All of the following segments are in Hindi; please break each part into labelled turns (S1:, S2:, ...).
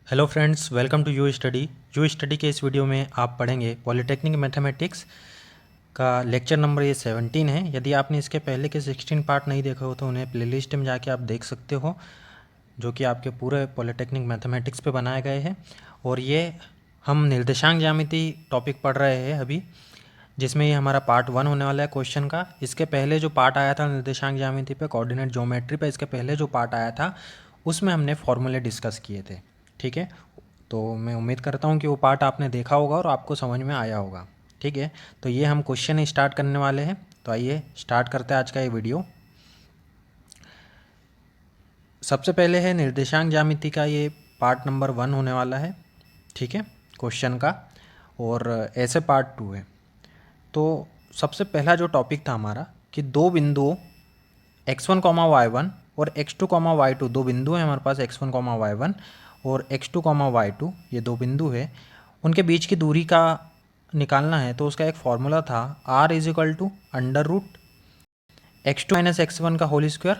S1: Hello friends, welcome to you study के इस वीडियो में आप पढ़ेंगे पॉलिटेक्निक मैथमेटिक्स का लेक्चर नंबर ये 17 है। यदि आपने इसके पहले के 16 पार्ट नहीं देखे हो तो उन्हें प्लेलिस्ट में जाके आप देख सकते हो, जो कि आपके पूरे पॉलिटेक्निक मैथमेटिक्स पे बनाए गए हैं। और ये हम निर्देशांक ज्यामिति टॉपिक पढ़ रहे हैं अभी, जिसमें ये हमारा पार्ट 1 होने वाला है क्वेश्चन का। इसके पहले जो पार्ट आया था निर्देशांक ज्यामिति पे, कोऑर्डिनेट ज्योमेट्री पे, इसके पहले जो पार्ट आया था उसमें हमने फॉर्मूले डिस्कस किए थे। ठीक है, तो मैं उम्मीद करता हूँ कि वो पार्ट आपने देखा होगा और आपको समझ में आया होगा। ठीक है, तो ये हम क्वेश्चन स्टार्ट करने वाले हैं। तो आइए स्टार्ट करते हैं आज का ये वीडियो। सबसे पहले है निर्देशांक ज्यामिति का, ये पार्ट नंबर 1 होने वाला है। ठीक है, क्वेश्चन का, और ऐसे पार्ट 2 है। तो सबसे पहला जो टॉपिक था हमारा कि दो बिंदुओं x1 कॉमा y1 और x2 कॉमा y2, दो बिंदु हैं हमारे पास x1 कॉमा y1 और x2 कॉमा y2, ये दो बिंदु है, उनके बीच की दूरी का निकालना है। तो उसका एक फॉर्मूला था r is equal to under root x2 minus x1 का whole square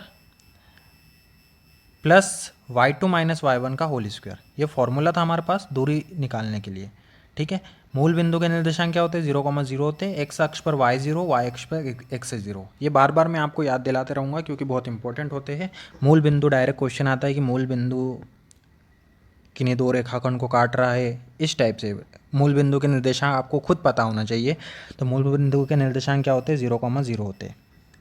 S1: plus y2 minus y1 का होल स्क्वायर। ये फॉर्मूला था हमारे पास दूरी निकालने के लिए। ठीक है, मूल बिंदु के निर्देशांक क्या होते हैं? 0,0 होते हैं। एक्स अक्ष पर y0, y अक्ष पर x0। ये बार बार मैं आपको याद दिलाते रहूँगा क्योंकि बहुत इंपॉर्टेंट होते हैं। मूल बिंदु, डायरेक्ट क्वेश्चन आता है कि मूल बिंदु किन्हीं दो रेखाखंड को काट रहा है, इस टाइप से। मूल बिंदु के निर्देशांक आपको खुद पता होना चाहिए। तो मूल बिंदु के निर्देशांक क्या होते हैं? 0,0 होते हैं।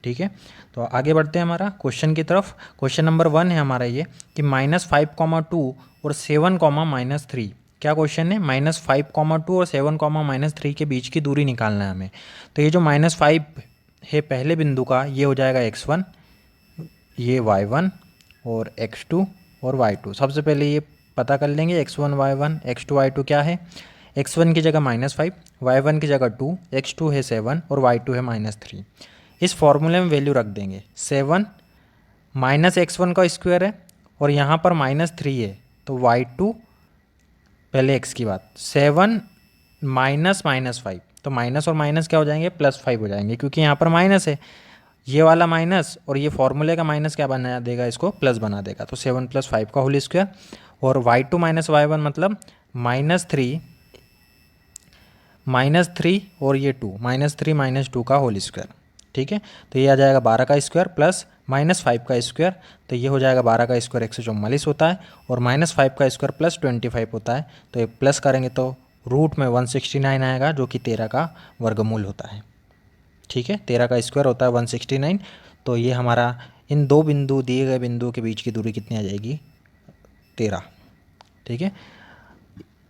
S1: ठीक है, तो आगे बढ़ते हैं हमारा क्वेश्चन की तरफ। क्वेश्चन नंबर 1 है हमारा ये कि -5,2 और 7,-3। क्या क्वेश्चन है? -5,2 और 7,-3 के बीच की दूरी निकालना है हमें। तो ये जो -5 है पहले बिंदु का, ये हो जाएगा x1, ये y1 और x2 और y2। सबसे पहले ये पता कर लेंगे x1 y1 x2 y2 क्या है। x1 की जगह -5, y1 की जगह 2, x2 है 7 और y2 है -3। इस फॉर्मूले में वैल्यू रख देंगे। 7 माइनस x1 का स्क्वायर है और यहाँ पर -3 है, तो y2, पहले x की बात, 7 माइनस -5, तो माइनस और माइनस क्या हो जाएंगे? +5 हो जाएंगे, क्योंकि यहाँ पर माइनस है। ये वाला माइनस और ये फॉर्मूले का माइनस क्या बना देगा? इसको प्लस बना देगा। तो 7 + 5 का होल स्क्वायर, और y2 माइनस y1 मतलब -3 और ये 2, -3 - 2 का होल स्क्वायर। ठीक है, तो ये आ जाएगा 12 का स्क्वायर प्लस -5 का स्क्वायर, तो ये हो जाएगा 12 का स्क्वायर 144 होता है, और -5 का स्क्वायर प्लस 25 होता है। तो ये प्लस करेंगे तो रूट में 169 आएगा, जो कि 13 का वर्गमूल होता है। ठीक है, 13 का स्क्वायर होता है 169। तो ये हमारा इन दो बिंदु, दिए गए बिंदु के बीच की दूरी कितनी आ जाएगी? 13। ठीक है,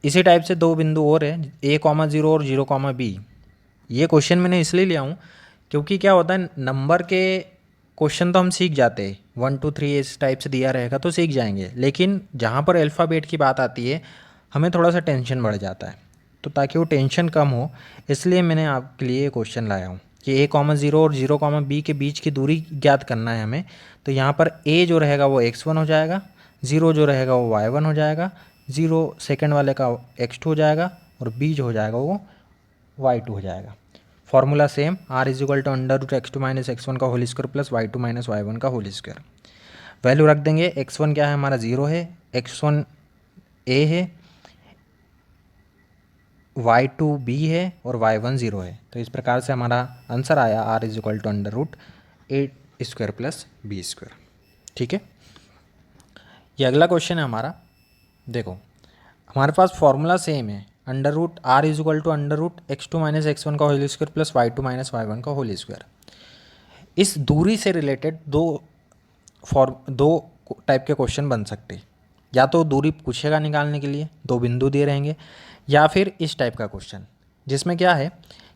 S1: इसी टाइप से दो बिंदु और है, a,0 और 0,b। ये क्वेश्चन मैंने इसलिए लिया हूँ क्योंकि क्या होता है, नंबर के क्वेश्चन तो हम सीख जाते हैं, 1 2 3 इस टाइप से दिया रहेगा तो सीख जाएंगे, लेकिन जहाँ पर अल्फ़ाबेट की बात आती है हमें थोड़ा सा टेंशन बढ़ जाता है। तो ताकि वो टेंशन कम हो, इसलिए मैंने आपके लिए क्वेश्चन लाया हूँ कि a,0 और 0,b के बीच की दूरी ज्ञात करना है हमें। तो यहाँ पर a जो रहेगा वो x1 हो जाएगा, 0 जो रहेगा वो y1 हो जाएगा, 0 सेकेंड वाले का x2 हो जाएगा, और b जो हो जाएगा वो y2 हो जाएगा। Formula same, r is equal to under root x2 minus x1 का whole square plus y2 minus y1 का होल स्क्वायर। वैल्यू रख देंगे। x1 क्या है हमारा? 0 है, x1 a है, y2 b है और y1 0 है। तो इस प्रकार से हमारा आंसर आया r is equal to under root A square plus B square. ठीक है, ये अगला क्वेश्चन है हमारा। देखो, हमारे पास फॉर्मूला सेम है, under root r is equal to under root x2 minus x1 का whole square plus y2 minus y1 का होल स्क्वायर। इस दूरी से रिलेटेड दो टाइप के क्वेश्चन बन सकते हैं। या तो दूरी पूछेगा निकालने के लिए, दो बिंदु दिए रहेंगे, या फिर इस टाइप का क्वेश्चन जिसमें क्या है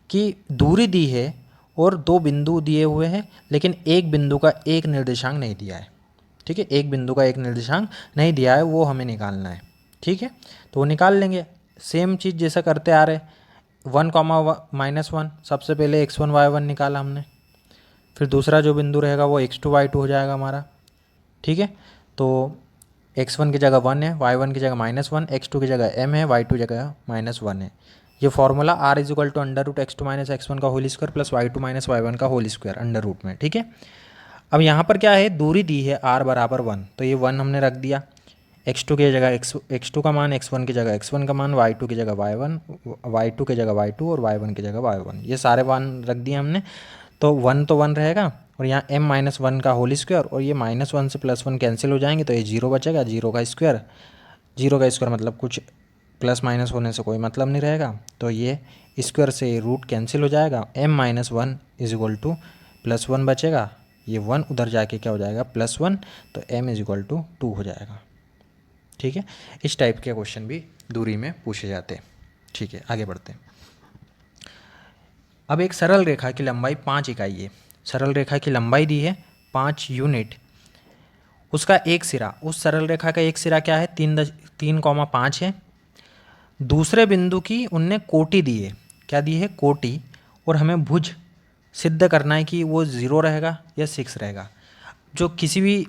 S1: कि दूरी दी है और दो बिंदु दिए हुए हैं, लेकिन एक बिंदु का एक निर्देशांक नहीं दिया है। ठीक है, एक बिंदु का एक निर्देशांक नहीं दिया है, वो हमें निकालना है। ठीक है, तो वो निकाल लेंगे। सेम चीज़ जैसा करते आ रहे, 1,-1, सबसे पहले x1 y1 निकाला हमने, फिर दूसरा जो बिंदु रहेगा वो x2 y2 हो जाएगा हमारा। ठीक है, तो x1 की जगह 1 है, y1 की जगह -1, x2 की जगह m है, y2 की जगह -1 है। ये formula r is equal to under root x2 minus x1 का whole square plus y2 minus y1 का होल स्क्वायर अंडर रूट में। ठीक है, अब यहाँ पर क्या है, दूरी दी है r बराबर 1, तो ये 1 हमने रख दिया। x2 की जगह x2 का मान, x1 की जगह x1 का मान, y2 की जगह y1, y2 की जगह y2 और y1 की जगह y1, ये सारे मान रख दिए हमने। तो 1 तो 1 रहेगा और यहाँ m-1 का होल स्क्वायर, और ये -1 से +1 कैंसिल हो जाएंगे तो ये 0 बचेगा, 0 का स्क्वायर। 0 का स्क्वायर मतलब कुछ प्लस माइनस होने से कोई मतलब नहीं रहेगा, तो ये स्क्वायर से रूट कैंसिल हो जाएगा। m-1 इज इक्वल टू +1 बचेगा, ये 1 उधर जाके क्या हो जाएगा +1, तो m इज इक्वल टू 2 हो जाएगा। ठीक है, इस टाइप के क्वेश्चन भी दूरी में पूछे जाते हैं। ठीक है, आगे बढ़ते हैं। अब एक सरल रेखा की लंबाई 5 इकाई है। सरल रेखा की लंबाई दी है 5 यूनिट, उसका एक सिरा, उस सरल रेखा का एक सिरा क्या है 3,5 है। दूसरे बिंदु की उनने कोटि दी है, क्या दी है कोटि, और हमें भुज सिद्ध करना है कि वो 0 रहेगा या 6 रहेगा। जो किसी भी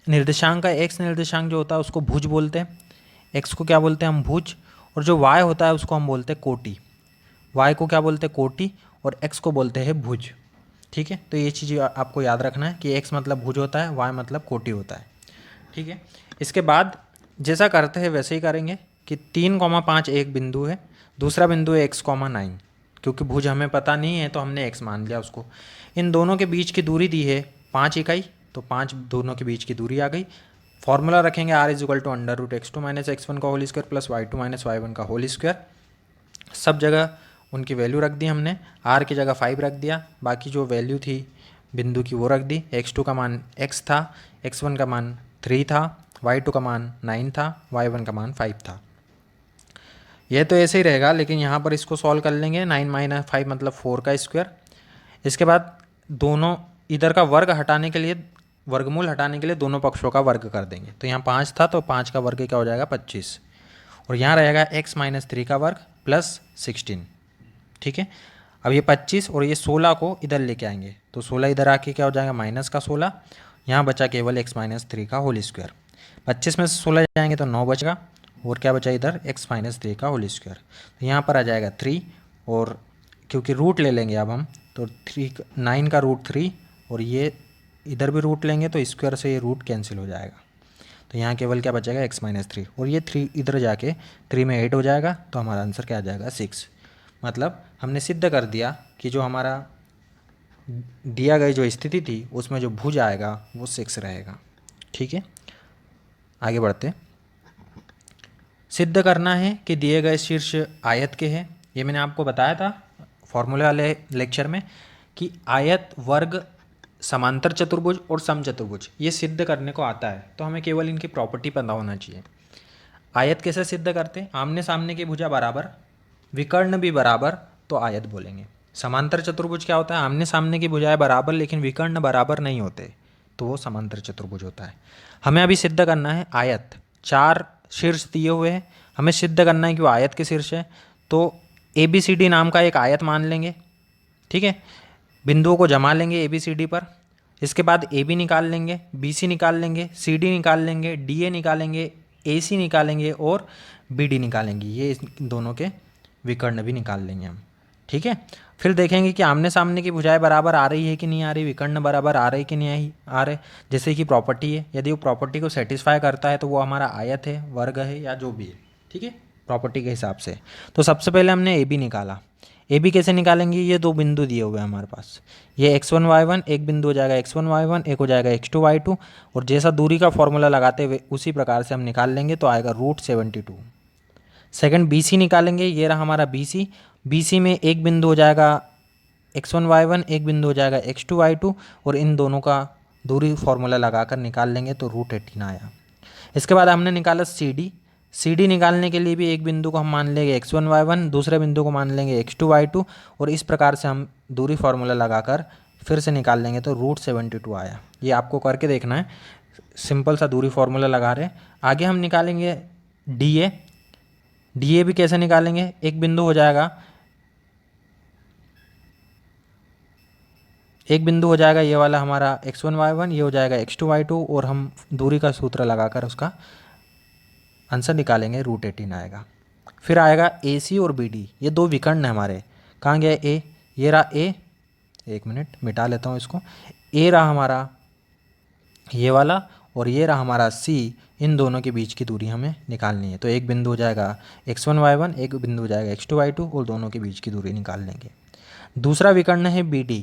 S1: निर्देशांक का x निर्देशांक जो होता है उसको भुज बोलते हैं, x को क्या बोलते हैं हम भुज, और जो y होता है उसको हम बोलते हैं कोटि। y को क्या बोलते हैं कोटि और x को बोलते हैं भुज। ठीक है, तो ये चीज़ आपको याद रखना है कि x मतलब भुज होता है, y मतलब कोटि होता है। ठीक है, इसके बाद जैसा करते हैं वैसे ही करेंगे कि 3,5 एक बिंदु है, दूसरा बिंदु है x,9, क्योंकि भुज हमें पता नहीं है तो हमने x मान लिया उसको। इन दोनों के बीच की दूरी दी है 5 इकाई, तो 5 दोनों के बीच की दूरी आ गई। फॉर्मूला रखेंगे r is equal to √x2 - x1 का whole square plus y2 - y1 का होल स्क्वायर। सब जगह उनकी वैल्यू रख दी हमने, r की जगह 5 रख दिया, बाकी जो वैल्यू थी बिंदु की वो रख दी। x2 का मान x था, x1 का मान 3 था, y2 का मान 9 था, y1 का मान 5 था। यह तो ऐसे ही रहेगा, लेकिन यहाँ पर इसको सॉल्व कर लेंगे। 9 - 5 मतलब 4 का स्क्वायर। इसके बाद दोनों इधर का वर्ग हटाने के लिए, वर्गमूल हटाने के लिए दोनों पक्षों का वर्ग कर देंगे। तो यहाँ 5 था तो 5 का वर्ग क्या हो जाएगा 25, और यहाँ रहेगा x - 3 का वर्ग प्लस 16। ठीक है, अब ये 25 और ये 16 को इधर लेके आएंगे, तो 16 इधर आके क्या हो जाएगा -16। यहाँ बचा केवल x - 3 का होल स्क्वायर। 25 में से 16 जाएंगे तो 9 बचेगा, और क्या बचा इधर x - 3 का होल स्क्वायर। तो यहाँ पर आ जाएगा 3, और क्योंकि रूट ले लेंगे अब हम, तो 9 का रूट 3, और ये इधर भी रूट लेंगे तो स्क्वायर से ये रूट कैंसिल हो जाएगा। तो यहाँ केवल क्या बचेगा x - 3, और ये 3 इधर जाके 3 में 8 हो जाएगा, तो हमारा आंसर क्या आ जाएगा 6। मतलब हमने सिद्ध कर दिया कि जो हमारा दिया गई जो स्थिति थी उसमें जो भुज आएगा वो 6 रहेगा। ठीक है, आगे बढ़ते। सिद्ध करना है कि दिए गए शीर्ष आयत के हैं। ये मैंने आपको बताया था फॉर्मूले वाले लेक्चर में कि आयत, वर्ग, समांतर चतुर्भुज और समचतुर्भुज ये सिद्ध करने को आता है, तो हमें केवल इनकी प्रॉपर्टी पता होना चाहिए। आयत कैसे सिद्ध करते हैं, आमने सामने की भुजा बराबर, विकर्ण भी बराबर, तो आयत बोलेंगे। समांतर चतुर्भुज क्या होता है, आमने सामने की भुजाएं बराबर लेकिन विकर्ण बराबर नहीं होते, तो वो समांतर चतुर्भुज होता है। हमें अभी सिद्ध करना है आयत, 4 शीर्ष दिए हुए हैं, हमें सिद्ध करना है कि वो आयत के शीर्ष है। तो ABCD नाम का एक आयत मान लेंगे। ठीक है, बिंदुओं को जमा लेंगे ABCD पर। इसके बाद AB निकाल लेंगे, BC निकाल लेंगे, CD निकाल लेंगे, DA निकालेंगे, AC निकालेंगे और BD निकालेंगे। ये इस दोनों के विकर्ण भी निकाल लेंगे हम। ठीक है, फिर देखेंगे कि आमने सामने की भुजाएं बराबर आ रही है कि नहीं आ रही, विकर्ण बराबर आ रही कि नहीं आ रहे। जैसे कि प्रॉपर्टी है, यदि वो प्रॉपर्टी को सेटिस्फाई करता है तो वो हमारा आयत है, वर्ग है या जो भी है। ठीक है, प्रॉपर्टी के हिसाब से। तो सबसे पहले हमने AB निकाला। AB कैसे निकालेंगे, ये 2 बिंदु दिए हुए हैं हमारे पास, ये x1 y1, एक बिंदु हो जाएगा x1 y1, एक हो जाएगा x2 y2, और जैसा दूरी का फॉर्मूला लगाते हुए उसी प्रकार से हम निकाल लेंगे, तो आएगा √72। सेकंड BC निकालेंगे, ये रहा हमारा BC। BC में एक बिंदु हो जाएगा x1 y1, एक बिंदु हो जाएगा x2 y2, और इन दोनों का दूरी फॉर्मूला लगाकर निकाल लेंगे तो √18 आया। इसके बाद हमने निकाला CD निकालने के लिए भी एक बिंदु को हम मान लेंगे x1 y1, दूसरे बिंदु को मान लेंगे x2 y2, और इस प्रकार से हम दूरी फार्मूला लगाकर फिर से निकाल लेंगे तो √72 आया। ये आपको करके देखना है, सिंपल सा दूरी फार्मूला लगा रहे हैं। आगे हम निकालेंगे DA भी कैसे निकालेंगे, एक बिंदु हो जाएगा, एक बिंदु हो जाएगा ये वाला हमारा x1 y1, ये हो जाएगा x2 y2, और हम दूरी का सूत्र लगाकर उसका आंसर निकालेंगे, √18 आएगा। फिर आएगा AC और BD, ये 2 विकर्ण है हमारे। कहाँ गया A, ये रहा A, एक मिनट मिटा लेता हूँ इसको। A रहा हमारा ये वाला, और ये रहा हमारा C, इन दोनों के बीच की दूरी हमें निकालनी है। तो एक बिंदु हो जाएगा x1 y1, एक बिंदु हो जाएगा x2 y2 और दोनों के बीच की दूरी निकाल लेंगे। दूसरा विकर्ण है BD,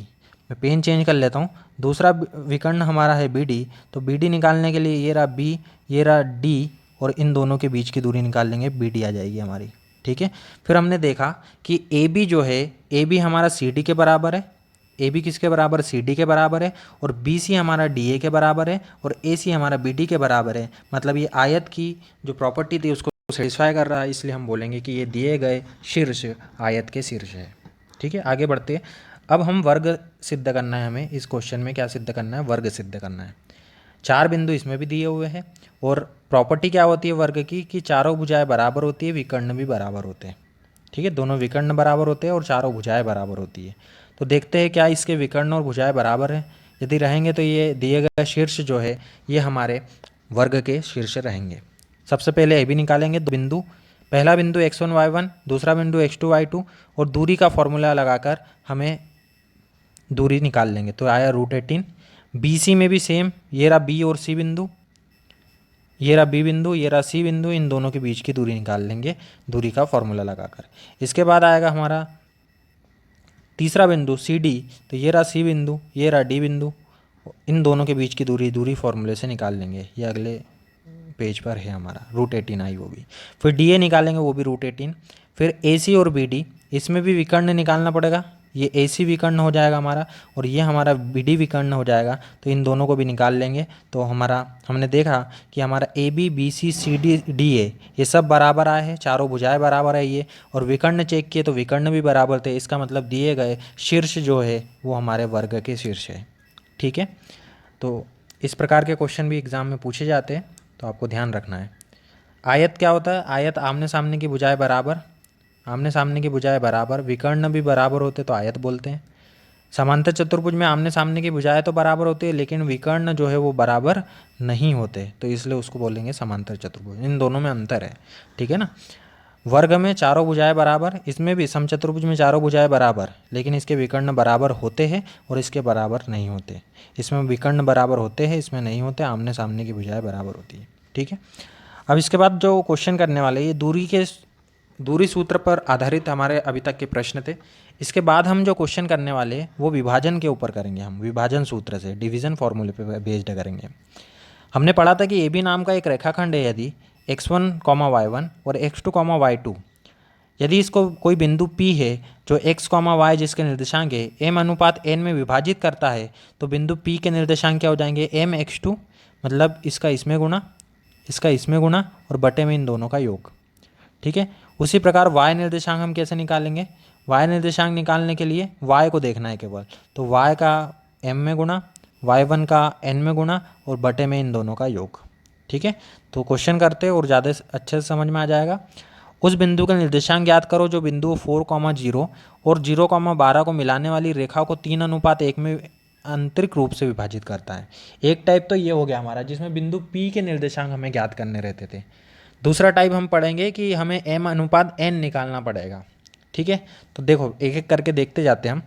S1: मैं पेन चेंज कर लेता हूँ। दूसरा विकर्ण हमारा है BD, तो BD निकालने के लिए ये रहा B, ये रहा D और इन दोनों के बीच की दूरी निकाल लेंगे, BD आ जाएगी हमारी। ठीक है, फिर हमने देखा कि AB जो है, AB हमारा CD के बराबर है, AB किसके बराबर, CD के बराबर है, और BC हमारा DA के बराबर है, और AC हमारा BD के बराबर है। मतलब ये आयत की जो प्रॉपर्टी थी उसको सेटिस्फाई कर रहा है, इसलिए हम बोलेंगे कि ये दिए गए शीर्ष आयत के शीर्ष है। ठीक है, आगे बढ़ते हैं। अब हम वर्ग सिद्ध करना है, हमें इस क्वेश्चन में क्या सिद्ध करना है, वर्ग सिद्ध करना है। चार बिंदु इसमें भी दिए हुए हैं, और प्रॉपर्टी क्या होती है वर्ग की कि चारों भुजाएं बराबर होती है, विकर्ण भी बराबर होते हैं। ठीक है, दोनों विकर्ण बराबर होते हैं और चारों भुजाएं बराबर होती है। तो देखते हैं क्या इसके विकर्ण और भुजाएं बराबर हैं। यदि रहेंगे तो ये दिए गए शीर्ष जो है ये हमारे वर्ग के शीर्ष रहेंगे। सबसे पहले ए बी निकालेंगे। दो बिंदु, पहला बिंदु x1 y1, दूसरा बिंदु x2 y2, और दूरी का फॉर्मूला लगाकर हमें दूरी निकाल लेंगे। तो आया √18। BC में भी सेम, ये रहा B और C बिंदु, ये रहा B बिंदु, ये रहा C बिंदु, इन दोनों के बीच की दूरी निकाल लेंगे दूरी का फॉर्मूला लगाकर। इसके बाद आएगा हमारा तीसरा बिंदु CD, तो ये रहा C बिंदु, ये रहा D बिंदु, इन दोनों के बीच की दूरी फॉर्मूले से निकाल लेंगे। ये अगले पेज पर है हमारा, √18 आई वो भी। फिर DA निकालेंगे, वो भी √18। फिर AC और BD, इसमें भी विकर्ण निकालना पड़ेगा। ये AC विकर्ण हो जाएगा हमारा, और ये हमारा BD विकर्ण हो जाएगा, तो इन दोनों को भी निकाल लेंगे। तो हमारा हमने देखा कि हमारा AB BC CD DA ये सब बराबर आए हैं, चारों भुजाएं बराबर है ये, और विकर्ण चेक किए तो विकर्ण भी बराबर थे। इसका मतलब दिए गए शीर्ष जो है वो हमारे वर्ग के शीर्ष है। ठीक है, तो इस प्रकार के क्वेश्चन भी एग्ज़ाम में पूछे जाते हैं, तो आपको ध्यान रखना है। आयत क्या होता है, आयत आमने सामने की भुजाएं बराबर, आमने सामने की भुजाएं बराबर, विकर्ण भी बराबर होते तो आयत बोलते हैं। समांतर चतुर्भुज में आमने सामने की भुजाएं तो बराबर होती है, लेकिन विकर्ण जो है वो बराबर नहीं होते, तो इसलिए उसको बोलेंगे समांतर चतुर्भुज। इन दोनों में अंतर है। ठीक है ना, वर्ग में चारों भुजाएं बराबर, इसमें भी समचतुर्भुज में चारों भुजाएं बराबर, लेकिन इसके विकर्ण बराबर होते हैं और इसके बराबर नहीं होते। इसमें विकर्ण बराबर होते हैं, इसमें नहीं होते, आमने सामने की भुजाएं बराबर होती है। ठीक है, अब इसके बाद जो क्वेश्चन करने वाले ये दूरी सूत्र पर आधारित हमारे अभी तक के प्रश्न थे। इसके बाद हम जो क्वेश्चन करने वाले हैं वो विभाजन के ऊपर करेंगे। हम विभाजन सूत्र से, डिवीज़न फॉर्मूले पे बेस्ड करेंगे। हमने पढ़ा था कि AB नाम का एक रेखाखंड है, यदि x1, y1 और x2, y2, यदि इसको कोई बिंदु P है जो x, y जिसके निर्देशांक है m/n में विभाजित करता है, तो बिंदु P के निर्देशांक क्या हो जाएंगे, mx2, मतलब इसका इसमें गुणा, इसका इसमें गुणा और बटे में इन दोनों का योग। ठीक है, उसी प्रकार y निर्देशांक हम कैसे निकालेंगे, y निर्देशांक निकालने के लिए y को देखना है केवल, तो y का m में गुणा, y1 का n में गुणा और बटे में इन दोनों का योग। ठीक है, तो क्वेश्चन करते हैं और ज़्यादा अच्छे से समझ में आ जाएगा। उस बिंदु का निर्देशांक ज्ञात करो जो बिंदु 4,0 और 0,12 को मिलाने वाली रेखा को 3:1 में आंतरिक रूप से विभाजित करता है। एक टाइप तो ये हो गया हमारा जिसमें बिंदु P के निर्देशांक हमें ज्ञात करने रहते थे। दूसरा टाइप हम पढ़ेंगे कि हमें m/n निकालना पड़ेगा। ठीक है, तो देखो एक एक करके देखते जाते हैं हम।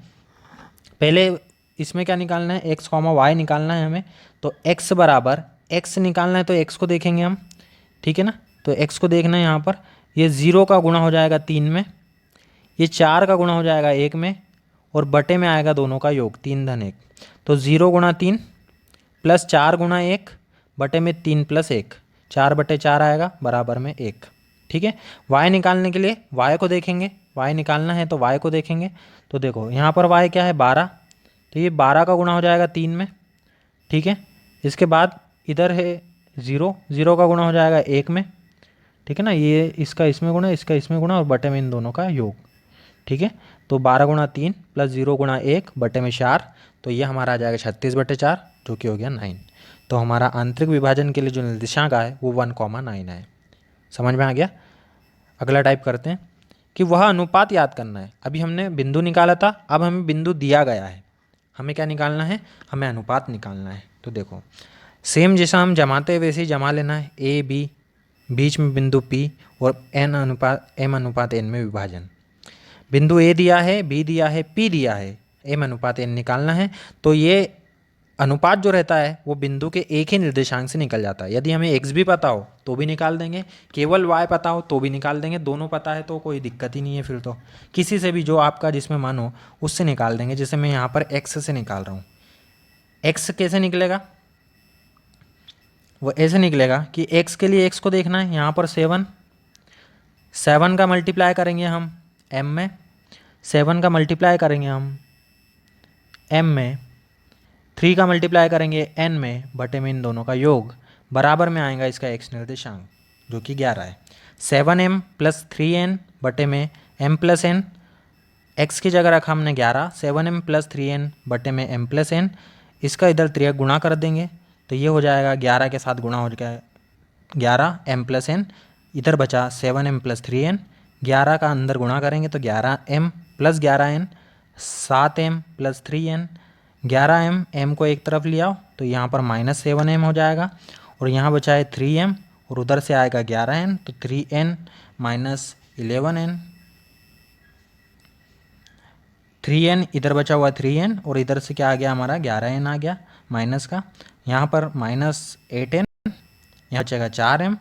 S1: पहले इसमें क्या निकालना है, x, y निकालना है हमें। तो x बराबर, x निकालना है तो x को देखेंगे हम। ठीक है ना, तो x को देखना है यहाँ पर, ये 0 का गुणा हो जाएगा 3 में, ये 4 का गुणा हो जाएगा 1 में, और बटे में आएगा दोनों का योग 3-1। तो 0 × 3 प्लस 4 × 1 बटे में 3 + 1, 4/4 आएगा बराबर में 1। ठीक है, y निकालने के लिए y को देखेंगे, y निकालना है तो y को देखेंगे। तो देखो यहाँ पर y क्या है, 12, तो ये 12 का गुणा हो जाएगा 3 में। ठीक है, इसके बाद इधर है 0, 0 का गुणा हो जाएगा 1 में। ठीक है ना, ये इसका इसमें गुणा, इसका इसमें गुणा और बटे में इन दोनों का योग। ठीक है, तो 12 × 3 प्लस 0 × 1 बटे में 4, तो ये हमारा आ जाएगा 36/4, जो कि हो गया 9। तो हमारा आंतरिक विभाजन के लिए जो निर्देशांक आए वो 1,9 आए। समझ में आ गया। अगला टाइप करते हैं कि वह अनुपात याद करना है। अभी हमने बिंदु निकाला था, अब हमें बिंदु दिया गया है, हमें क्या निकालना है, हमें अनुपात निकालना है। तो देखो सेम जैसा हम जमाते हैं वैसे ही जमा लेना है। A B, बीच में बिंदु P और m/n में विभाजन। बिंदु A दिया है, B दिया है, P दिया है, m/n निकालना है। तो ये अनुपात जो रहता है वो बिंदु के एक ही निर्देशांक से निकल जाता है। यदि हमें x भी पता हो तो भी निकाल देंगे, केवल y पता हो तो भी निकाल देंगे, दोनों पता है तो कोई दिक्कत ही नहीं है। फिर तो किसी से भी जो आपका जिसमें मन हो उससे निकाल देंगे। जैसे मैं यहाँ पर x से निकाल रहा हूँ, x कैसे निकलेगा, वो ऐसे निकलेगा कि x के लिए x को देखना है, यहाँ पर 7 का मल्टीप्लाई करेंगे हम m में, 7 का मल्टीप्लाई करेंगे हम m में, 3 का मल्टीप्लाई करेंगे n में, बटे में इन दोनों का योग, बराबर में आएगा इसका x निर्देशांक जो कि 11 है। 7m प्लस 3n बटे में m प्लस n, x की जगह रखा हमने 11, 7m प्लस 3n बटे में m प्लस n, इसका इधर 3 गुणा कर देंगे तो ये हो जाएगा 11 के साथ गुणा हो जाएगा 11 m प्लस n, इधर बचा 7m प्लस 3n, 11 का अंदर गुणा करेंगे तो 11m plus 11n, 7m plus 3n, 11m, m को एक तरफ लिया तो यहाँ पर माइनस 7m हो जाएगा, और यहाँ बचा है 3m और उधर से आएगा 11n, तो 3n माइनस 11n, 3n इधर बचा हुआ 3n और इधर से क्या आ गया हमारा 11n आ गया माइनस का, यहाँ पर माइनस 8n, यहाँ बचेगा 4m,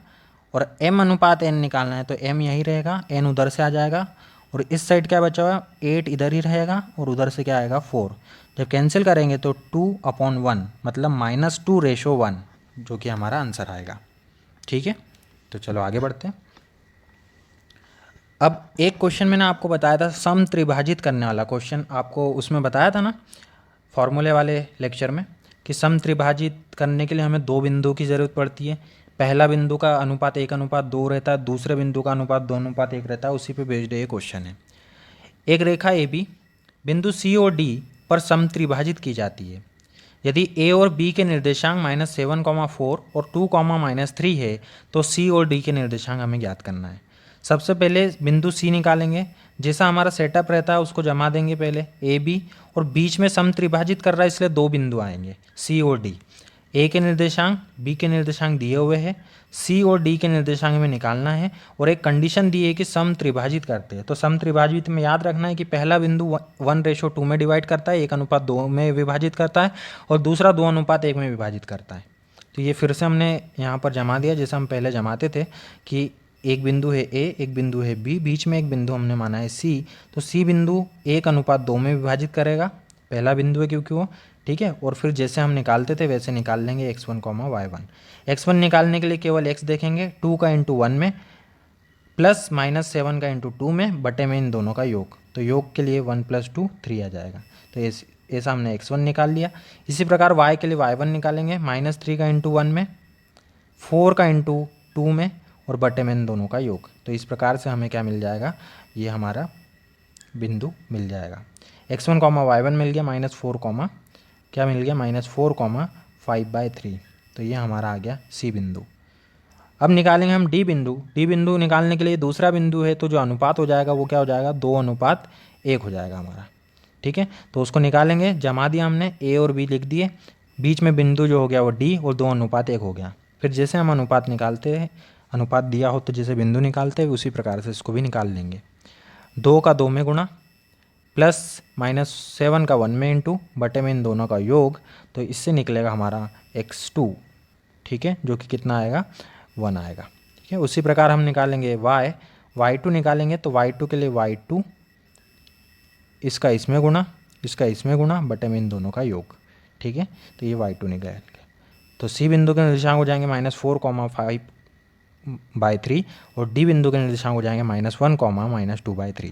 S1: और m अनुपात n निकालना है तो m यही रहेगा, n उधर से आ जाएगा, और इस साइड क्या बचा हुआ 8 इधर ही रहेगा और उधर से क्या आएगा 4। जब कैंसिल करेंगे तो 2/1 मतलब -2:1 जो कि हमारा आंसर आएगा। ठीक है, तो चलो आगे बढ़ते हैं। अब एक क्वेश्चन मैंने आपको बताया था सम त्रिभाजित करने वाला क्वेश्चन, आपको उसमें बताया था ना फॉर्मूले वाले लेक्चर में कि सम त्रिभाजित करने के लिए हमें दो बिंदु की ज़रूरत पड़ती है। पहला बिंदु का अनुपात 1:2 रहता है, दूसरे बिंदु का अनुपात 2:1 रहता है। उसी पे बेस्ड ये क्वेश्चन है। एक रेखा ए बी बिंदु सी और डी पर सम त्रिभाजित की जाती है। यदि ए और बी के निर्देशांक -7,4 और 2, -3 है तो सी और डी के निर्देशांक हमें ज्ञात करना है। सबसे पहले बिंदु सी निकालेंगे, जैसा हमारा सेटअप रहता है उसको जमा देंगे पहले ए बी, और बीच में सम त्रिभाजित कर रहा है इसलिए दो बिंदु आएंगे सी और डी। ए के निर्देशांक बी के निर्देशांक दिए हुए हैं, सी और डी के निर्देशांक हमें निकालना है, और एक कंडीशन दी है कि सम त्रिभाजित करते हैं। तो सम त्रिभाजित में याद रखना है कि पहला बिंदु 1:2 में डिवाइड करता है, 1:2 में विभाजित करता है, और दूसरा 2:1 में विभाजित करता है। तो ये फिर से हमने यहाँ पर जमा दिया जैसे हम पहले जमाते थे कि एक बिंदु है ए, एक बिंदु है बी, बीच में एक बिंदु हमने माना है सी, तो सी बिंदु 1:2 में विभाजित करेगा, पहला बिंदु है क्योंकि वो, ठीक है। और फिर जैसे हम निकालते थे वैसे निकाल लेंगे x1, y1। x1 निकालने के लिए केवल x देखेंगे, 2 का इंटू 1 में प्लस -7 का इंटू 2 में, बटे में इन दोनों का योग, तो योग के लिए 1 + 2 3 आ जाएगा। तो ऐसा हमने x1 निकाल लिया। इसी प्रकार y के लिए y1 निकालेंगे, -3 का इंटू 1 में, 4 का इंटू 2 में, और बटे में इन दोनों का योग। तो इस प्रकार से हमें क्या मिल जाएगा, ये हमारा बिंदु मिल जाएगा। x1, y1 मिल गया, -4, क्या मिल गया -4, 5/3। तो ये हमारा आ गया सी बिंदु। अब निकालेंगे हम डी बिंदु। डी बिंदु निकालने के लिए दूसरा बिंदु है तो जो अनुपात हो जाएगा वो क्या हो जाएगा 2:1 हो जाएगा हमारा। ठीक है, तो उसको निकालेंगे, जमा दिया हमने, ए और बी लिख दिए, बीच में बिंदु जो हो गया वो डी, और 2:1 हो गया। फिर जैसे हम अनुपात निकालते हैं, अनुपात दिया हो तो जैसे बिंदु निकालते हैं उसी प्रकार से इसको भी निकाल लेंगे। 2 का 2 में गुणा प्लस -7 का 1 में इंटू, बटे में इन दोनों का योग, तो इससे निकलेगा हमारा x2। ठीक है, जो कि कितना आएगा 1 आएगा। ठीक है, उसी प्रकार हम निकालेंगे y2 निकालेंगे, तो y2 के लिए y2 इसका इसमें गुणा, इसका इसमें गुणा, बटे में इन दोनों का योग। ठीक है, तो ये y2 निकल गया। तो सी बिंदु के निर्देशांक हो जाएंगे -4, 5/3, और डी बिंदु के निर्देशांक हो जाएंगे -1, -2/3।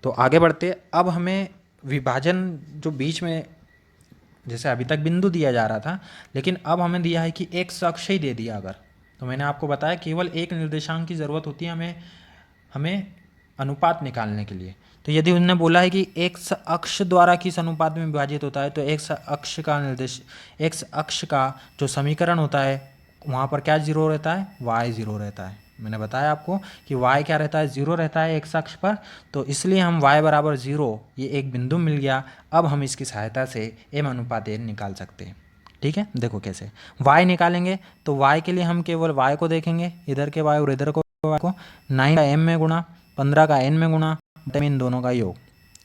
S1: तो आगे बढ़ते, अब हमें विभाजन जो बीच में, जैसे अभी तक बिंदु दिया जा रहा था, लेकिन अब हमें दिया है कि x अक्ष ही दे दिया अगर, तो मैंने आपको बताया केवल एक निर्देशांक की ज़रूरत होती है हमें अनुपात निकालने के लिए। तो यदि उन्होंने बोला है कि x अक्ष द्वारा किस अनुपात में विभाजित होता है, तो x अक्ष का जो समीकरण होता है वहाँ पर क्या 0 रहता है, y 0 रहता है। मैंने बताया आपको कि y क्या रहता है 0 रहता है x अक्ष पर, तो इसलिए हम y = 0, ये एक बिंदु मिल गया। अब हम इसकी सहायता से m/n निकाल सकते हैं। ठीक है, देखो कैसे y निकालेंगे, तो y के लिए हम केवल y को देखेंगे, इधर के y और इधर को y को, 9 का m में गुणा, 15 का n में गुणा, इन दोनों का योग,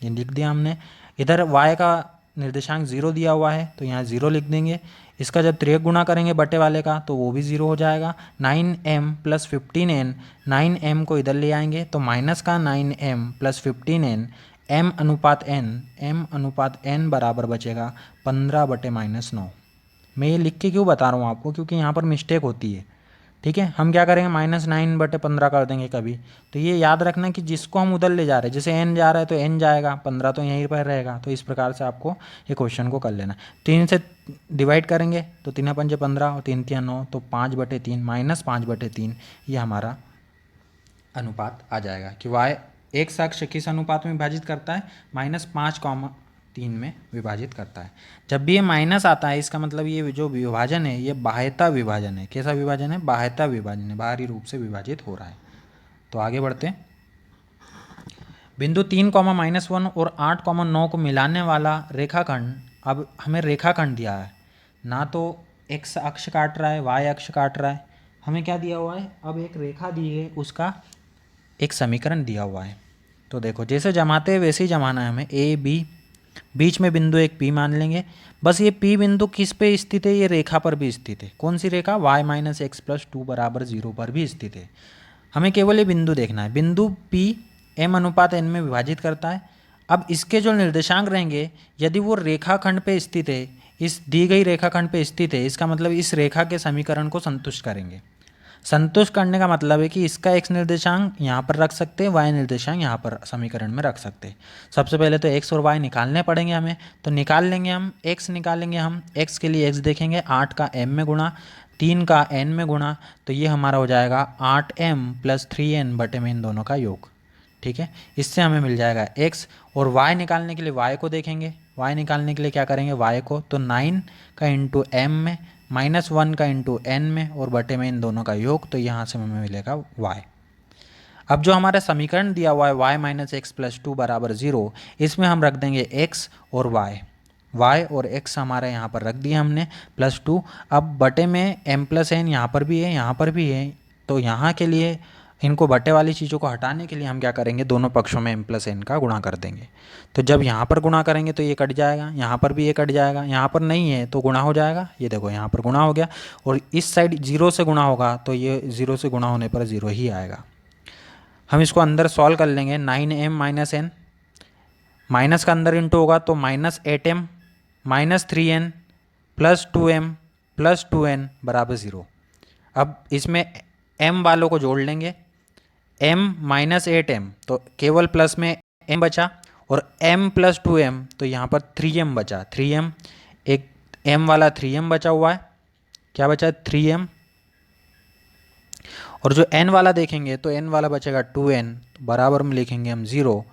S1: ये लिख दिया हमने। इधर y का निर्देशांक 0 दिया हुआ है तो यहाँ 0 लिख देंगे। इसका जब त्रियक गुणा करेंगे बटे वाले का तो वो भी 0 हो जाएगा। 9m + 15n, 9m को इधर ले आएंगे तो माइनस का 9m + 15n, m/n बराबर बचेगा 15/-9। मैं ये लिख के क्यों बता रहा हूँ आपको, क्योंकि यहाँ पर मिस्टेक होती है। ठीक है, हम क्या करेंगे -9/15 कर देंगे कभी। तो ये याद रखना कि जिसको हम उधर ले जा रहे हैं, जैसे n जा रहा है तो n जाएगा, 15 तो यहीं पर रहेगा। तो इस प्रकार से आपको ये क्वेश्चन को कर लेना। 3 से डिवाइड करेंगे तो 3 पंजे 15 और 3 तिया 9, तो 5/3 -5/3 ये हमारा अनुपात आ जाएगा कि y x अक्ष किस अनुपात में विभाजित करता है, -5,3 में विभाजित करता है। जब भी ये माइनस आता है इसका मतलब ये जो विभाजन है ये बाह्यता विभाजन है। कैसा विभाजन है? बाह्यता विभाजन है, बाहरी रूप से विभाजित हो रहा है। तो आगे बढ़ते हैं। बिंदु 3, -1 और 8, 9 को मिलाने वाला रेखाखंड। अब हमें रेखाखंड दिया है, ना तो x अक्ष काट रहा है y अक्ष काट रहा है, हमें क्या दिया हुआ है? अब एक रेखा दी है, उसका एक समीकरण दिया हुआ है। तो देखो जैसे जमाते हैं वैसे ही जमाना है हमें। ए बी, बीच में बिंदु एक P मान लेंगे। बस ये P बिंदु किस पे स्थित है? ये रेखा पर भी स्थित है। कौन सी रेखा? y - x + 2 = 0 पर भी स्थित है। हमें केवल ये बिंदु देखना है। बिंदु P m/n में विभाजित करता है। अब इसके जो निर्देशांक रहेंगे, यदि वो रेखाखंड पे स्थित है, इस दी गई रेखाखंड पे स्थित है, इसका मतलब इस रेखा के समीकरण को संतुष्ट करेंगे। संतुष्ट करने का मतलब है कि इसका x निर्देशांक यहाँ पर रख सकते हैं, y निर्देशांक यहाँ पर समीकरण में रख सकते हैं। सबसे पहले तो x और y निकालने पड़ेंगे हमें, तो निकाल लेंगे हम। x निकालेंगे हम, x के लिए x देखेंगे, 8 का m में गुणा, 3 का n में गुणा, तो ये हमारा हो जाएगा 8m + 3n बटे में इन दोनों का योग। ठीक है, इससे हमें मिल जाएगा x। और y निकालने के लिए y को देखेंगे। y निकालने के लिए क्या करेंगे? y को तो 9 का × m में, -1 का × n में और बटे में इन दोनों का योग, तो यहाँ से हमें मिलेगा y। अब जो हमारा समीकरण दिया हुआ है y - x + 2 = 0, इसमें हम रख देंगे x और y और x हमारे यहाँ पर रख दिया हमने +2। अब बटे में m + n यहाँ पर भी है, यहाँ पर भी है, तो यहाँ के लिए इनको बटे वाली चीज़ों को हटाने के लिए हम क्या करेंगे? दोनों पक्षों में m + n का गुणा कर देंगे। तो जब यहाँ पर गुणा करेंगे तो ये कट जाएगा, यहाँ पर भी ये कट जाएगा, यहाँ पर नहीं है तो गुणा हो जाएगा। ये देखो यहाँ पर गुणा हो गया, और इस साइड 0 से गुणा होगा तो ये 0 से गुणा होने पर 0 ही आएगा। हम इसको अंदर सॉल्व कर लेंगे। 9m - n, माइनस का अंदर इंटू होगा तो -8m - 3n + 2m + 2n = 0। अब इसमें m वालों को जोड़ लेंगे, m - 8m तो केवल प्लस में m बचा, और m + 2m तो यहाँ पर 3m बचा। 3m, एक m वाला 3m बचा हुआ है, क्या बचा है? 3m। और जो n वाला देखेंगे तो n वाला बचेगा 2n, तो बराबर में लिखेंगे हम 0।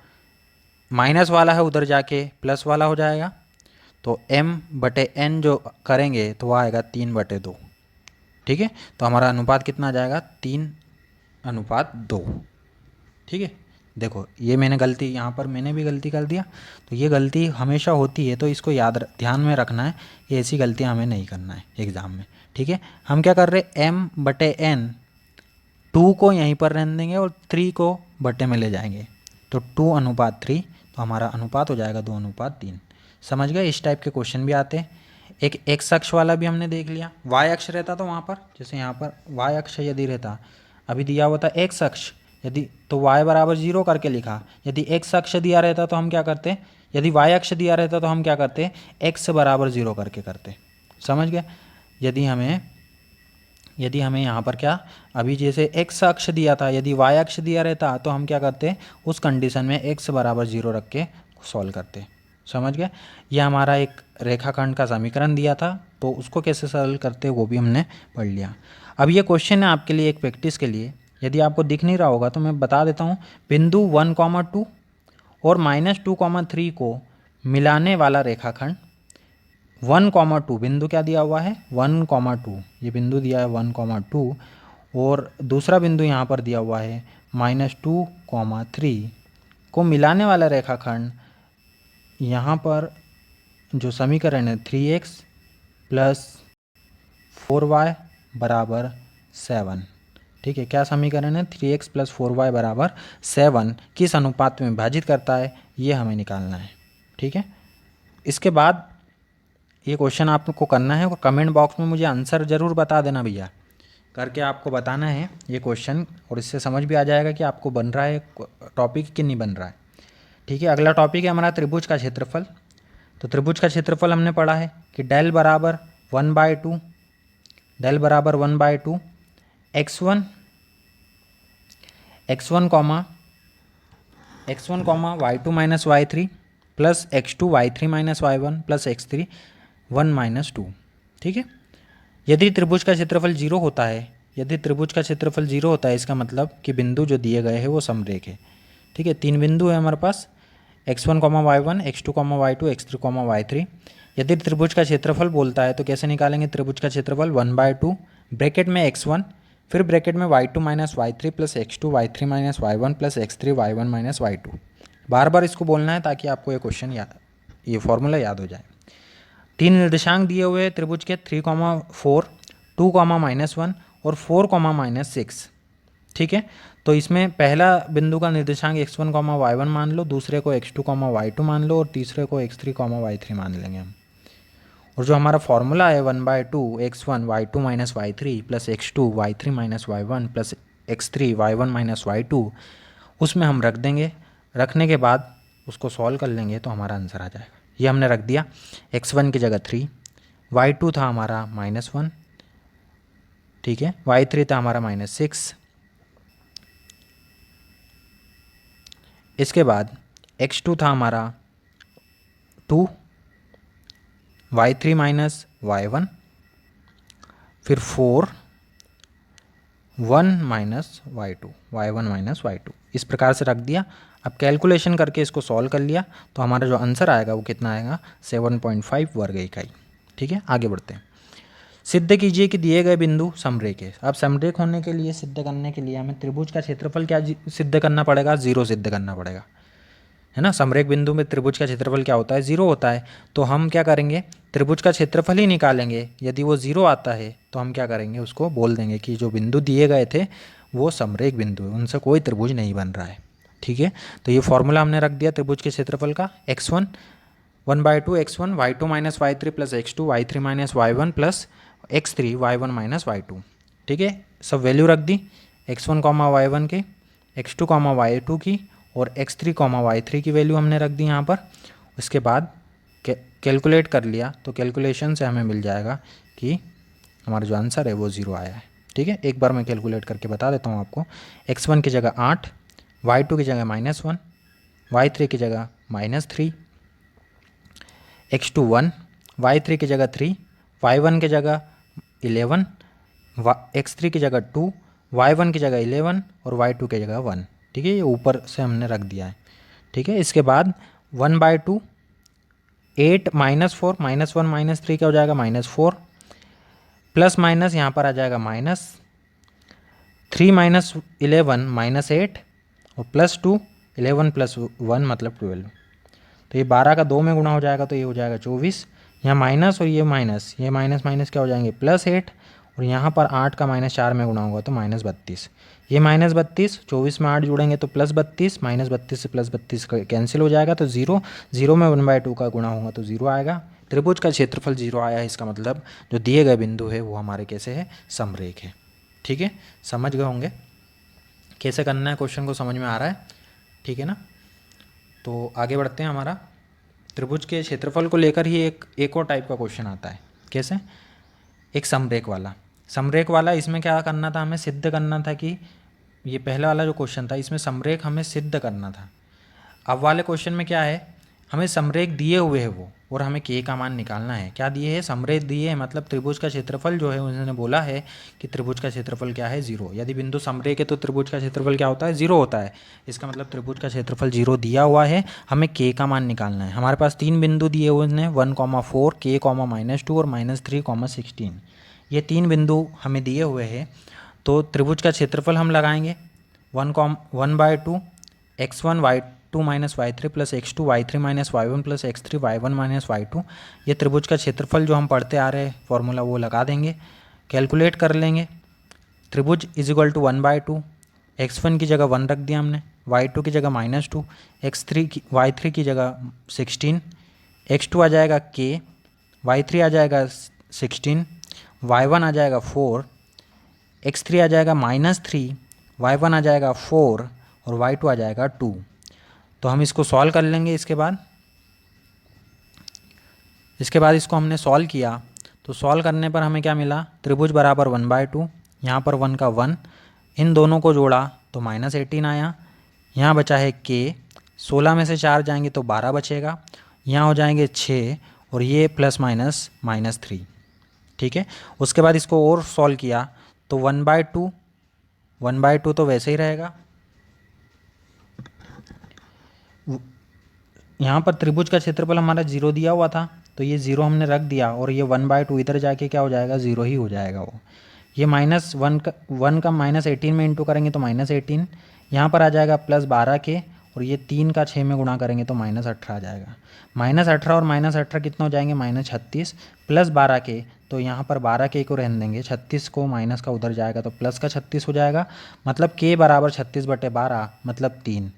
S1: माइनस वाला है उधर जाके प्लस वाला हो जाएगा, तो m/n जो करेंगे तो वह आएगा 3/2। ठीक है, तो हमारा अनुपात कितना आ जाएगा? 3:2। ठीक है, देखो ये मैंने गलती, यहाँ पर मैंने भी गलती कर दिया, तो ये गलती हमेशा होती है, तो इसको ध्यान में रखना है। ये ऐसी गलतियाँ हमें नहीं करना है एग्ज़ाम में। ठीक है, हम क्या कर रहे हैं? m/n, 2 को यहीं पर रहने देंगे और 3 को बटे में ले जाएंगे, तो 2:3, तो हमारा अनुपात हो जाएगा 2:3। समझ गए? इस टाइप के क्वेश्चन भी आते हैं। एक x अक्ष वाला भी हमने देख लिया। y अक्ष रहता तो वहाँ पर, जैसे यहाँ पर y अक्ष यदि रहता, अभी दिया हुआ था x अक्ष, यदि तो y = 0 करके लिखा। यदि x अक्ष दिया रहता तो हम क्या करते? यदि y अक्ष दिया रहता तो हम क्या करते? x = 0 करके करते। समझ गए? यदि हमें यहाँ पर क्या, अभी जैसे x अक्ष दिया था, यदि y अक्ष दिया रहता तो हम क्या करते? उस कंडीशन में x = 0 रख के सॉल्व करते। समझ गए? यह हमारा एक रेखाखंड का समीकरण दिया था, तो उसको कैसे सॉल्व करते वो भी हमने पढ़ लिया। अब ये क्वेश्चन है आपके लिए एक प्रैक्टिस के लिए। यदि आपको दिख नहीं रहा होगा तो मैं बता देता हूँ। बिंदु 1,2 और -2,3 को मिलाने वाला रेखाखंड 1,2, बिंदु क्या दिया हुआ है? 1,2, ये बिंदु दिया है 1,2, और दूसरा बिंदु यहाँ पर दिया हुआ है -2,3 को मिलाने वाला रेखाखंड। यहाँ पर जो समीकरण है 3x + 4y = 7। ठीक है, क्या समीकरण है? 3x + 4y = 7 किस अनुपात में विभाजित करता है, ये हमें निकालना है। ठीक है, इसके बाद ये क्वेश्चन आपको करना है और कमेंट बॉक्स में मुझे आंसर ज़रूर बता देना भैया, करके आपको बताना है ये क्वेश्चन, और इससे समझ भी आ जाएगा कि आपको बन रहा है टॉपिक कि नहीं बन रहा है। ठीक है, अगला टॉपिक है हमारा त्रिभुज का क्षेत्रफल। तो त्रिभुज का क्षेत्रफल हमने पढ़ा है कि डेल बराबर 1/2, डेल बराबर 1/2 x1 comma y2 minus y3 plus x2 y3 minus y1 plus x3 1 minus 2। ठीक है, यदि त्रिभुज का क्षेत्रफल 0 होता है, यदि त्रिभुज का क्षेत्रफल 0 होता है, इसका मतलब कि बिंदु जो दिए गए हैं वो समरेख है। ठीक है, 3 बिंदु है हमारे पास x1 y1, x2 y2, x3 y3। यदि त्रिभुज का क्षेत्रफल बोलता है तो कैसे निकालेंगे त्रिभुज का क्षेत्रफल? 1/2 ब्रैकेट में x1 फिर ब्रैकेट में y2 minus y3 plus x2 y3 minus y1 plus x3 y1 minus y2। बार बार इसको बोलना है ताकि आपको ये क्वेश्चन ये फॉर्मूला याद हो जाए। 3 निर्देशांक दिए हुए हैं त्रिभुज के 3,4, 2,-1 और 4,-6। ठीक है, तो इसमें पहला बिंदु का निर्देशांक x1, y1 मान लो, दूसरे को x2, y2 मान लो और तीसरे को x3, y3 मान लेंगे हम। और जो हमारा फॉर्मूला है 1/2 x1 y2 minus y3 plus x2 y3 minus y1 plus x3 y1 minus y2, उसमें हम रख देंगे। रखने के बाद उसको सॉल्व कर लेंगे तो हमारा आंसर आ जाएगा। ये हमने रख दिया, x1 की जगह 3, y2 था हमारा -1, ठीक है, y3 था हमारा -6। इसके बाद x2 था हमारा 2, y3 माइनस y1, फिर 4, 1 minus y2, y1 minus y2, इस प्रकार से रख दिया। अब कैलकुलेशन करके इसको सॉल्व कर लिया तो हमारा जो आंसर आएगा वो कितना आएगा? 7.5 वर्ग इकाई। ठीक है, आगे बढ़ते हैं। सिद्ध कीजिए कि दिए गए बिंदु समरेख है। अब समरेख होने के लिए, सिद्ध करने के लिए हमें त्रिभुज का क्षेत्रफल क्या सिद्ध करना पड़ेगा? 0 सिद्ध करना पड़ेगा, है ना। समरेख बिंदु में त्रिभुज का क्षेत्रफल क्या होता है? 0 होता है। तो हम क्या करेंगे? त्रिभुज का क्षेत्रफल ही निकालेंगे। यदि वो 0 आता है तो हम क्या करेंगे? उसको बोल देंगे कि जो बिंदु दिए गए थे वो समरेख बिंदु है, उनसे कोई त्रिभुज नहीं बन रहा है। ठीक है, तो ये फॉर्मूला हमने रख दिया त्रिभुज के क्षेत्रफल का। x1 1/2 x1 y2 minus y3 plus x2 y3 minus y1 plus x3 y1 minus y2। ठीक है, सब वैल्यू रख दी, x1 y1 की, x2 y2 की और x3 y3 की वैल्यू हमने रख दी यहाँ पर। उसके बाद कैलकुलेट कर लिया तो कैलकुलेशन से हमें मिल जाएगा कि हमारा जो आंसर है वो 0 आया है। ठीक है, एक बार मैं कैलकुलेट करके बता देता हूँ आपको। x1 की जगह 8, y2 की जगह -1, y3 की जगह -3, x2 1, y3 की जगह 3, y1 की जगह 11, x3 की जगह 2, y1 की जगह 11 और y2 की जगह 1। ठीक है, ये ऊपर से हमने रख दिया है। ठीक है, इसके बाद 1/2 8 -4 -1 -3 क्या हो जाएगा? -4 प्लस माइनस यहाँ पर आ जाएगा -3 -11 -8 और +2 11 + 1 मतलब 12। तो ये 12 का 2 में गुणा हो जाएगा तो ये हो जाएगा 24। यहाँ माइनस और ये माइनस, ये माइनस माइनस क्या हो जाएंगे? +8 और यहाँ पर 8 का -4 में गुणा होगा तो -32। ये -32, 24 में 8 जोड़ेंगे तो +32, -32 से +32 कैंसिल हो जाएगा तो 0, 0 में 1/2 का गुणा होगा तो 0 आएगा। त्रिभुज का क्षेत्रफल 0 आया है, इसका मतलब जो दिए गए बिंदु है वो हमारे कैसे है? समरेख है। ठीक है, समझ गए होंगे कैसे करना है, क्वेश्चन को समझ में आ रहा है? ठीक है ना। तो आगे बढ़ते हैं। हमारा त्रिभुज के क्षेत्रफल को लेकर ही एक और टाइप का क्वेश्चन आता है। कैसे? एक समरेख वाला। इसमें क्या करना था? हमें सिद्ध करना था कि ये पहला वाला जो क्वेश्चन था इसमें समरेख हमें सिद्ध करना था। अब वाले क्वेश्चन में क्या है? हमें समरेख दिए हुए है वो, और हमें के का मान निकालना है। क्या दिए है? समरेख दिए है, मतलब त्रिभुज का क्षेत्रफल जो है उन्होंने बोला है कि त्रिभुज का क्षेत्रफल क्या है? 0। यदि बिंदु समरेख है तो त्रिभुज का क्षेत्रफल क्या होता है? 0 होता है। इसका मतलब त्रिभुज का क्षेत्रफल 0 दिया हुआ है, हमें के का मान निकालना है। हमारे पास 3 बिंदु दिए हुए हैं 1,4 k, -2 और -3, 16। ये 3 बिंदु हमें दिए हुए हैं। तो त्रिभुज का क्षेत्रफल हम लगाएंगे 1/2 x1 y2 minus y3 plus x2 y3 minus y1 plus x3 y1 minus y2। ये त्रिभुज का क्षेत्रफल जो हम पढ़ते आ रहे हैं फॉर्मूला वो लगा देंगे, कैलकुलेट कर लेंगे। त्रिभुज = 1/2, x1 की जगह 1 रख दिया हमने, y2 की जगह -2, y3 की जगह 16, x2 आ जाएगा k, y3 आ जाएगा 16, y1 आ जाएगा 4, x3 आ जाएगा -3, y1 आ जाएगा 4 और y2 आ जाएगा 2। तो हम इसको सॉल्व कर लेंगे। इसके बाद इसको हमने सॉल्व किया तो सॉल्व करने पर हमें क्या मिला, त्रिभुज बराबर 1/2, यहाँ पर 1 का 1, इन दोनों को जोड़ा तो -18 आया। यहाँ बचा है k, 16 में से 4 जाएंगे तो 12 बचेगा, यहाँ हो जाएंगे 6 और ये प्लस माइनस -3। ठीक है, उसके बाद इसको और सॉल्व किया तो 1/2 तो वैसे ही रहेगा। यहाँ पर त्रिभुज का क्षेत्रफल हमारा 0 दिया हुआ था तो ये 0 हमने रख दिया और ये 1/2 इधर जाके क्या हो जाएगा, 0 ही हो जाएगा वो। ये -1 का -18 में इंटू करेंगे तो -18, यहाँ पर आ जाएगा +12 के और ये 3 का 6 में गुणा करेंगे तो -18 आ जाएगा। -18 और -18 कितना हो जाएंगे, -36, +12 के तो यहाँ पर 12 के को रहने देंगे, 36 को माइनस का उधर जाएगा तो प्लस का 36 हो जाएगा। मतलब k बराबर 36/12 मतलब 3।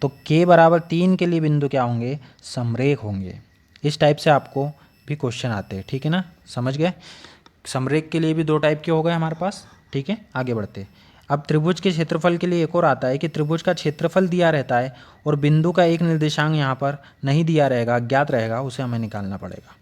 S1: तो k बराबर 3 के लिए बिंदु क्या होंगे, समरेख होंगे। इस टाइप से आपको भी क्वेश्चन आते हैं। ठीक है ना, समझ गए। समरेख के लिए भी 2 टाइप के हो गए हमारे पास। ठीक है, आगे बढ़ते। अब त्रिभुज के क्षेत्रफल के लिए एक और आता है कि त्रिभुज का क्षेत्रफल दिया रहता है और बिंदु का एक निर्देशांक यहाँ पर नहीं दिया रहेगा, अज्ञात रहेगा, उसे हमें निकालना पड़ेगा।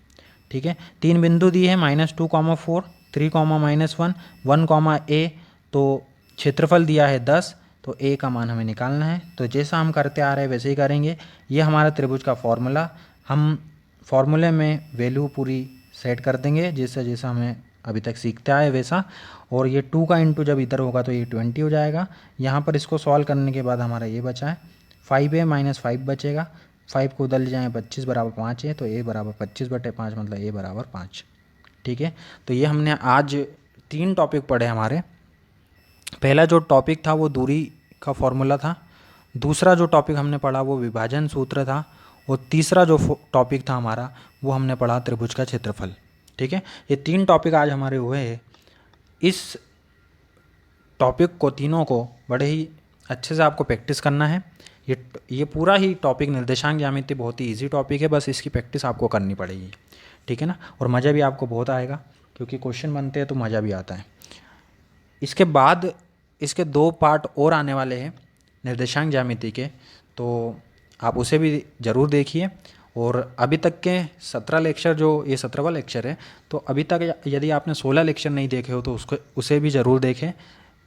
S1: ठीक है, 3 बिंदु दिए हैं -2, 4, 3, -1, 1, a, तो क्षेत्रफल दिया है 10, तो a का मान हमें निकालना है। तो जैसा हम करते आ रहे हैं वैसे ही करेंगे। ये हमारा त्रिभुज का फॉर्मूला, हम फॉर्मूले में वैल्यू पूरी सेट कर देंगे जैसा जैसा हमें अभी तक सीखते आए वैसा। और ये 2 का इंटू जब इधर होगा तो ये 20 हो जाएगा। यहाँ पर इसको सॉल्व करने के बाद हमारा ये बचा है 5a - 5 बचेगा, 5 को उधर ले जाएँ 25 बराबर 5 है तो a बराबर 25/5 मतलब a बराबर 5। ठीक है, तो ये हमने आज 3 टॉपिक पढ़े हमारे। पहला जो टॉपिक था वो दूरी का फॉर्मूला था, दूसरा जो टॉपिक हमने पढ़ा वो विभाजन सूत्र था और तीसरा जो टॉपिक था हमारा वो हमने पढ़ा त्रिभुज का क्षेत्रफल। ठीक है, ये 3 टॉपिक आज हमारे हुए हैं। इस टॉपिक को तीनों को बड़े ही अच्छे से आपको प्रैक्टिस करना है। ये पूरा ही टॉपिक निर्देशांक ज्यामिति बहुत ही इजी टॉपिक है, बस इसकी प्रैक्टिस आपको करनी पड़ेगी। ठीक है ना, और मज़ा भी आपको बहुत आएगा क्योंकि क्वेश्चन बनते हैं तो मज़ा भी आता है। इसके बाद इसके 2 पार्ट और आने वाले हैं निर्देशांक ज्यामिति के, तो आप उसे भी ज़रूर देखिए। और अभी तक के 17 लेक्चर, जो ये 17वां लेक्चर है, तो अभी तक यदि आपने 16 लेक्चर नहीं देखे हो तो उसे भी ज़रूर देखें,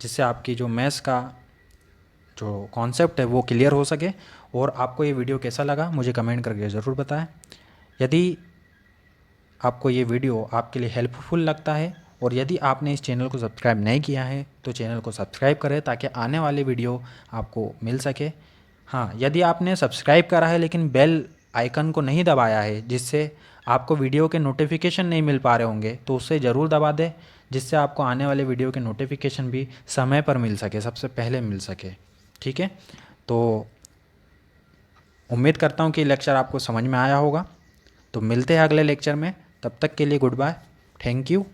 S1: जिससे आपकी जो मैथ्स का जो कॉन्सेप्ट है वो क्लियर हो सके। और आपको ये वीडियो कैसा लगा मुझे कमेंट करके ज़रूर बताएं। यदि आपको ये वीडियो आपके लिए हेल्पफुल लगता है और यदि आपने इस चैनल को सब्सक्राइब नहीं किया है तो चैनल को सब्सक्राइब करें ताकि आने वाली वीडियो आपको मिल सके। हाँ, यदि आपने सब्सक्राइब करा है लेकिन बेल आइकन को नहीं दबाया है, जिससे आपको वीडियो के नोटिफिकेशन नहीं मिल पा रहे होंगे, तो उसे ज़रूर दबा दें, जिससे आपको आने वाले वीडियो के नोटिफिकेशन भी समय पर मिल सके, सबसे पहले मिल सके। ठीक है, तो उम्मीद करता हूँ कि लेक्चर आपको समझ में आया होगा। तो मिलते हैं अगले लेक्चर में, तब तक के लिए गुड बाय, थैंक यू।